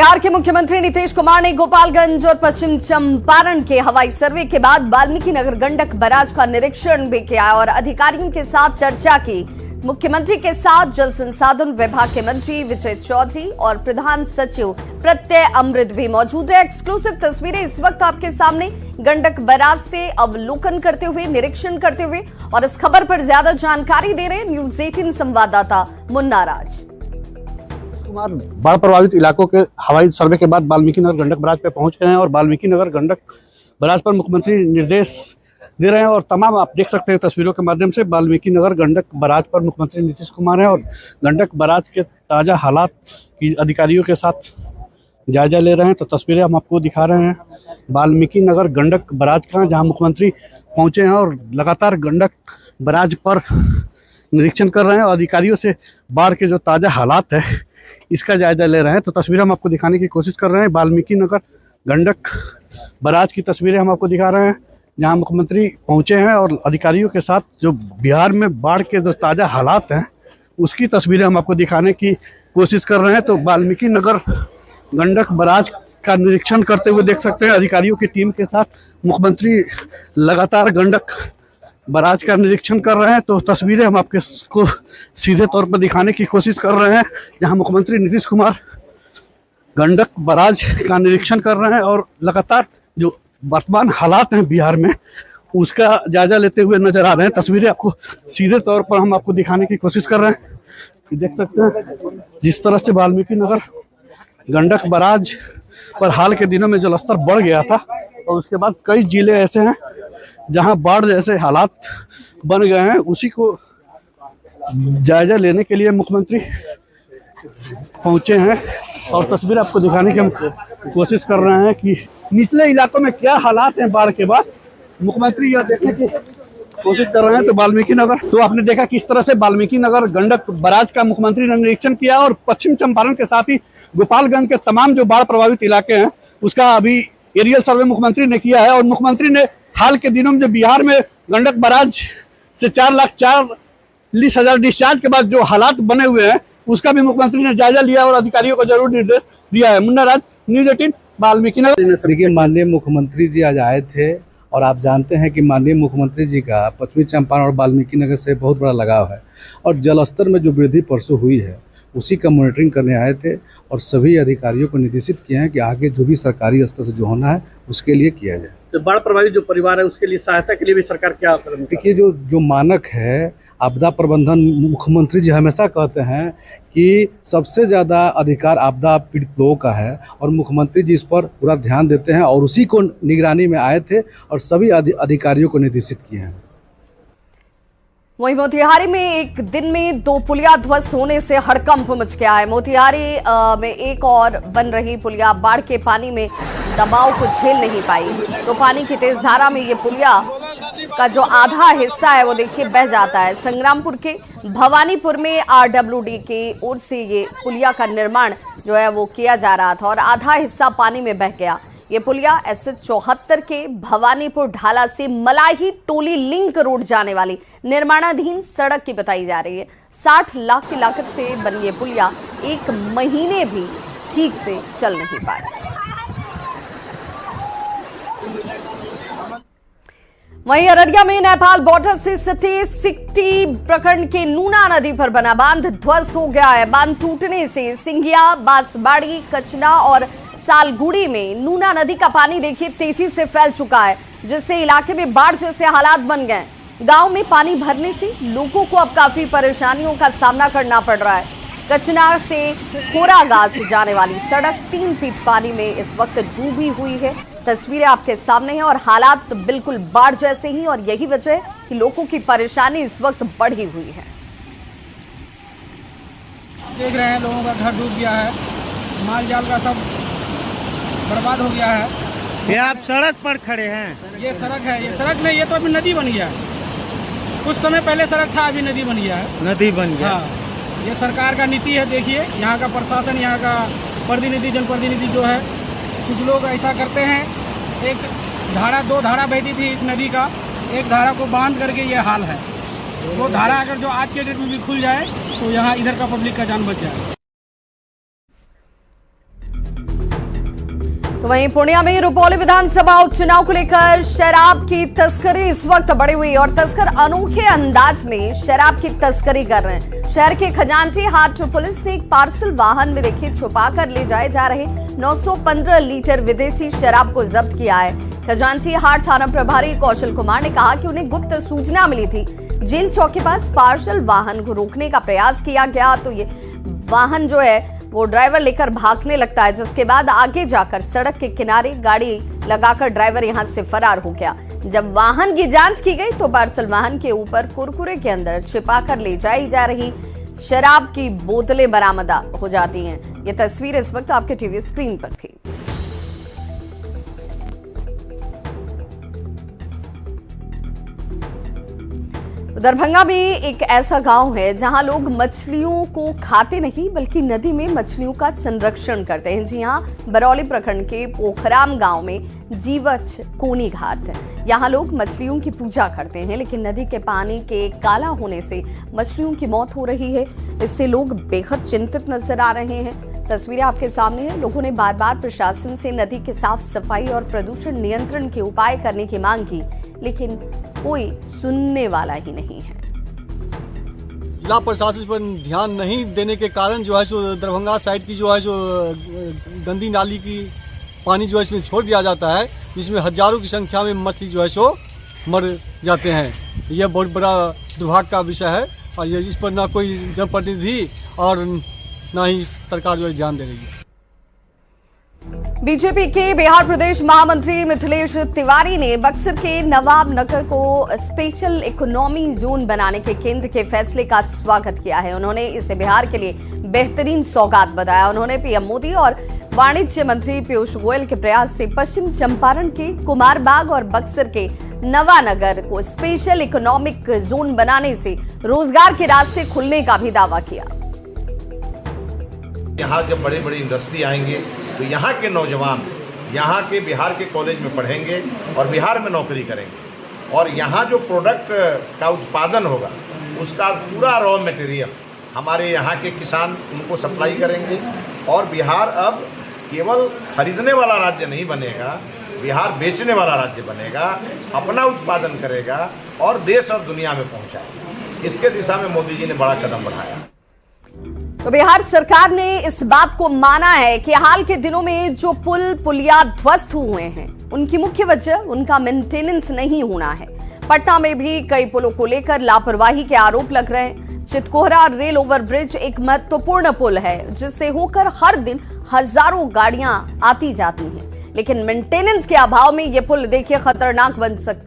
बिहार के मुख्यमंत्री नीतीश कुमार ने गोपालगंज और पश्चिम चंपारण के हवाई सर्वे के बाद वाल्मीकि नगर गंडक बैराज का निरीक्षण भी किया और अधिकारियों के साथ चर्चा की। मुख्यमंत्री के साथ जल संसाधन विभाग के मंत्री विजय चौधरी और प्रधान सचिव प्रत्यय अमृत भी मौजूद है। एक्सक्लूसिव तस्वीरें इस वक्त आपके सामने गंडक बैराज से अवलोकन करते हुए, निरीक्षण करते हुए, और इस खबर पर ज्यादा जानकारी दे रहे हैं न्यूज 18 संवाददाता मुन्ना राज। कुमार बाढ़ प्रभावित इलाकों के हवाई सर्वे के बाद वाल्मीकि नगर गंडक बैराज पे पहुंच गए हैं और वाल्मीकि नगर गंडक बैराज पर मुख्यमंत्री निर्देश दे रहे हैं। और तमाम आप देख सकते हैं तस्वीरों के माध्यम से वाल्मीकि नगर गंडक बैराज पर मुख्यमंत्री नीतीश कुमार हैं और गंडक बैराज के ताज़ा हालात की अधिकारियों के साथ जायजा ले रहे हैं। तो तस्वीरें हम आपको दिखा रहे हैं वाल्मीकि नगर गंडक बैराज का, जहाँ मुख्यमंत्री पहुँचे हैं और लगातार गंडक बैराज पर निरीक्षण कर रहे हैं और अधिकारियों से बाढ़ के जो ताज़ा हालात है इसका जायजा ले रहे हैं। तो तस्वीरें हम आपको दिखाने की कोशिश कर रहे हैं। वाल्मीकि नगर गंडक बैराज की तस्वीरें हम आपको दिखा रहे हैं, जहां मुख्यमंत्री पहुंचे हैं और अधिकारियों के साथ जो बिहार में बाढ़ के जो ताज़ा हालात हैं उसकी तस्वीरें हम आपको दिखाने की कोशिश कर रहे हैं। तो वाल्मीकि नगर गंडक बैराज का निरीक्षण करते हुए देख सकते हैं अधिकारियों की टीम के साथ मुख्यमंत्री लगातार गंडक बैराज का निरीक्षण कर रहे हैं। तो तस्वीरें हम आपको सीधे तौर पर दिखाने की कोशिश कर रहे हैं, जहां मुख्यमंत्री नीतीश कुमार गंडक बैराज का निरीक्षण कर रहे हैं और लगातार जो वर्तमान हालात हैं बिहार में उसका जायजा लेते हुए नजर आ रहे हैं। तस्वीरें आपको सीधे तौर पर हम आपको दिखाने की कोशिश कर रहे हैं। देख सकते हैं जिस तरह से वाल्मीकि नगर गंडक बैराज पर हाल के दिनों में जलस्तर बढ़ गया था और उसके बाद कई जिले ऐसे हैं जहां बाढ़ जैसे हालात बन गए हैं, उसी को जायजा लेने के लिए मुख्यमंत्री पहुंचे हैं और तस्वीर आपको दिखाने की हम कोशिश कर रहे हैं कि निचले इलाकों में क्या हालात हैं बाढ़ के बाद। मुख्यमंत्री यह देखने की कोशिश कर रहे हैं। तो वाल्मीकि नगर, तो आपने देखा किस तरह से वाल्मीकि नगर गंडक बैराज का मुख्यमंत्री ने निरीक्षण किया और पश्चिम चंपारण के साथ ही गोपालगंज के तमाम जो बाढ़ प्रभावित इलाके हैं उसका अभी एरियल सर्वे मुख्यमंत्री ने किया है। और मुख्यमंत्री ने हाल के दिनों में जो बिहार में गंडक बैराज से 4,40,000 डिस्चार्ज के बाद जो हालात बने हुए हैं उसका भी मुख्यमंत्री ने जायजा लिया और अधिकारियों को जरूर निर्देश दिया है। मुन्ना राज, न्यूज 18, वाल्मीकि नगर। देखिए, माननीय मुख्यमंत्री जी आज आए थे और आप जानते हैं कि माननीय मुख्यमंत्री जी का पश्चिमी चंपारण और वाल्मीकि नगर से बहुत बड़ा लगाव है और जलस्तर में जो वृद्धि परसों हुई है उसी का मॉनिटरिंग करने आए थे और सभी अधिकारियों को निर्देशित किया है कि आगे जो भी सरकारी स्तर से जो होना है उसके लिए किया जाए। तो बाढ़ प्रभावित जो परिवार है उसके लिए सहायता के लिए भी सरकार क्या कदम? देखिए, जो मानक है आपदा प्रबंधन, मुख्यमंत्री जी हमेशा कहते हैं कि सबसे ज़्यादा अधिकार आपदा पीड़ित लोगों का है और मुख्यमंत्री जी इस पर पूरा ध्यान देते हैं और उसी को निगरानी में आए थे और सभी अधिकारियों को निर्देशित किए हैं। वहीं मोतिहारी में एक दिन में 2 पुलिया ध्वस्त होने से हड़कंप मच गया है। मोतिहारी में एक और बन रही पुलिया बाढ़ के पानी में दबाव को झेल नहीं पाई, तो पानी की तेज धारा में ये पुलिया का जो आधा हिस्सा है वो देखिए बह जाता है। संग्रामपुर के भवानीपुर में RWD की ओर से ये पुलिया का निर्माण जो है वो किया जा रहा था और आधा हिस्सा पानी में बह गया। ये पुलिया SH 74 के भवानीपुर ढाला से मलाही टोली लिंक रोड जाने वाली निर्माणाधीन सड़क की बताई जा रही है। 60 लाख की लागत से बनी ये पुलिया 1 महीने भी ठीक से चल नहीं पाई। वहीं अररिया में नेपाल बॉर्डर से सटे सिकटी प्रखंड के नूना नदी पर बना बांध ध्वस्त हो गया है। बांध टूटने से सिंघिया, बांसबाड़ी, कचना और सालगुड़ी में नूना नदी का पानी देखिए तेजी से फैल चुका है, जिससे इलाके में बाढ़ जैसे हालात बन गए। गांव में पानी भरने से लोगों को अब काफी परेशानियों का सामना करना पड़ रहा है। कचनार से खोरागाछ जाने वाली सड़क 3 फीट पानी में इस वक्त डूबी हुई है। तस्वीरें आपके सामने हैं और हालात बिल्कुल बाढ़ जैसे ही, और यही वजह है कि लोगों की परेशानी इस वक्त बढ़ी हुई है। देख रहे हैं लोगों का घर डूब गया है, माल जाल का सब बर्बाद हो गया है। ये आप सड़क पर खड़े हैं? ये सड़क है, ये सड़क में, ये तो अभी नदी बन गया है। कुछ समय पहले सड़क था, अभी नदी बन गया है। नदी बन गया। हाँ, ये सरकार का नीति है। देखिए यहाँ का प्रशासन, यहाँ का प्रतिनिधि, जनप्रतिनिधि जो है, कुछ लोग ऐसा करते हैं। एक धारा, 2 धारा बहती थी इस नदी का, एक धारा को बांध करके ये हाल है। वो धारा अगर जो आज के डेट में भी खुल जाए तो यहाँ इधर का पब्लिक का जान बच जाए। तो वहीं पूर्णिया में रुपौली विधानसभा उपचुनाव को लेकर शराब की तस्करी इस वक्त बढ़ी हुई और तस्कर अनोखे अंदाज में शराब की तस्करी कर रहे हैं। शहर के खजांची हाट पुलिस ने एक पार्सल वाहन में देखिए छुपा कर ले जाए जा रहे 915 लीटर विदेशी शराब को जब्त किया है। खजांची हाट थाना प्रभारी कौशल कुमार ने कहा कि उन्हें गुप्त सूचना मिली थी। जेल चौक के पास पार्सल वाहन को रोकने का प्रयास किया गया तो ये वाहन जो है वो ड्राइवर लेकर भागने लगता है, जिसके बाद आगे जाकर सड़क के किनारे गाड़ी लगाकर ड्राइवर यहां से फरार हो गया। जब वाहन की जांच की गई तो पार्सल वाहन के ऊपर कुरकुरे के अंदर छिपाकर ले जाई जा रही शराब की बोतलें बरामद हो जाती हैं। ये तस्वीर इस वक्त आपके टीवी स्क्रीन पर थी। दरभंगा में एक ऐसा गांव है जहां लोग मछलियों को खाते नहीं बल्कि नदी में मछलियों का संरक्षण करते हैं। जी हां, बरौली प्रखंड के पोखराम गांव में जीवछ कोनी घाट है। यहां लोग मछलियों की पूजा करते हैं, लेकिन नदी के पानी के काला होने से मछलियों की मौत हो रही है। इससे लोग बेहद चिंतित नजर आ रहे हैं। तस्वीरें आपके सामने हैं। लोगों ने बार बार प्रशासन से नदी के साफ सफाई और प्रदूषण नियंत्रण के उपाय करने की मांग की, लेकिन कोई सुनने वाला ही नहीं है। जिला प्रशासन पर ध्यान नहीं देने के कारण जो है सो दरभंगा साइड की जो है सो गंदी नाली की पानी जो है इसमें छोड़ दिया जाता है, जिसमें हजारों की संख्या में मछली जो है सो मर जाते हैं। यह बहुत बड़ा दुर्भाग्य का विषय है और ये इस पर ना कोई जनप्रतिनिधि और ना ही सरकार जो है ध्यान दे रही है। बीजेपी के बिहार प्रदेश महामंत्री मिथिलेश तिवारी ने बक्सर के नवाब नगर को स्पेशल इकोनॉमी जोन बनाने के केंद्र के फैसले का स्वागत किया है। उन्होंने इसे बिहार के लिए बेहतरीन सौगात बताया। उन्होंने पीएम मोदी और वाणिज्य मंत्री पीयूष गोयल के प्रयास से पश्चिम चंपारण के कुमारबाग और बक्सर के नवानगर को स्पेशल इकोनॉमिक जोन बनाने से रोजगार के रास्ते खुलने का भी दावा किया। यहाँ जब बड़े बड़े इंडस्ट्री आएंगे तो यहाँ के नौजवान यहाँ के बिहार के कॉलेज में पढ़ेंगे और बिहार में नौकरी करेंगे और यहाँ जो प्रोडक्ट का उत्पादन होगा उसका पूरा रॉ मटेरियल हमारे यहाँ के किसान उनको सप्लाई करेंगे और बिहार अब केवल खरीदने वाला राज्य नहीं बनेगा, बिहार बेचने वाला राज्य बनेगा, अपना उत्पादन करेगा और देश और दुनिया में पहुँचाएगा। इसके दिशा में मोदी जी ने बड़ा कदम बढ़ाया। तो बिहार सरकार ने इस बात को माना है कि हाल के दिनों में जो पुलिया ध्वस्त हुए हैं उनकी मुख्य वजह उनका मेंटेनेंस नहीं होना है। पटना में भी कई पुलों को लेकर लापरवाही के आरोप लग रहे हैं। चितकोहरा रेल ओवर ब्रिज एक महत्वपूर्ण पुल है जिससे होकर हर दिन हजारों गाड़ियां आती जाती हैं, लेकिन मेंटेनेंस के अभाव में यह पुल देखिए खतरनाक बन सकता है।